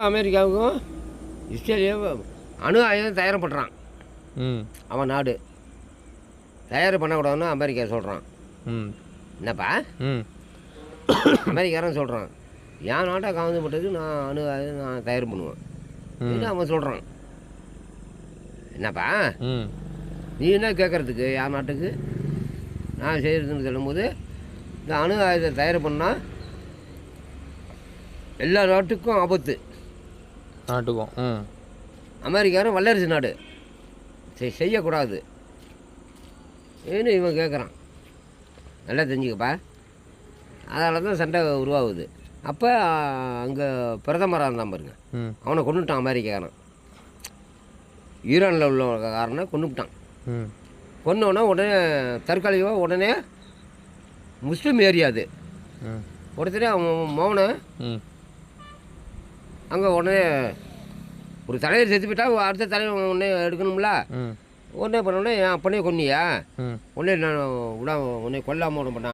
அமெரிக்காவுக்கும் இஸ்ரேலையும் அணு ஆயுதம் தயார் பண்ணுறான். அவன் நாடு தயார் பண்ணக்கூடாதுன்னு அமெரிக்கா சொல்கிறான். என்னப்பா அமெரிக்காரன் சொல்கிறான், என் நாட்டை காவந்து பண்ணுறதுக்கு நான் அணு ஆயுதம் நான் தயார் பண்ணுவேன் அப்படின்னு அவன் சொல்கிறான். என்னப்பா நீ என்ன கேட்குறதுக்கு என் நாட்டுக்கு நான் செய்கிறதுன்னு சொல்லும்போது, இந்த அணு ஆயுதம் தயார் பண்ணால் எல்லா நாட்டுக்கும் ஆபத்து. நாட்டுக்கும் அமெரிக்காரும் வல்லரசு நாடு செய்யக்கூடாது ஏன்னு இவன் கேட்குறான். நல்லா தெரிஞ்சுக்கப்பா. அதனால தான் சண்டை உருவாகுது. அப்போ அங்கே பிரதமராக இருந்தான் பாருங்க, அவனை கொண்டுட்டான் அமெரிக்காரன். ஈரானில் உள்ள காரனை கொண்டுவிட்டான். கொன்னோடனே உடனே தற்காலிகமாக உடனே முஸ்லீம் ஏரியா அது உடனே அவன் மௌனை அங்கே உடனே ஒரு தலைவர் செத்து போயிட்டா அடுத்த தலைவர் உடனே எடுக்கணும்ல. உடனே பண்ணோடனே என் அப்பனே கொன்னியா, உடனே நான் உடனே கொல்லாமல் விட மாட்டான்.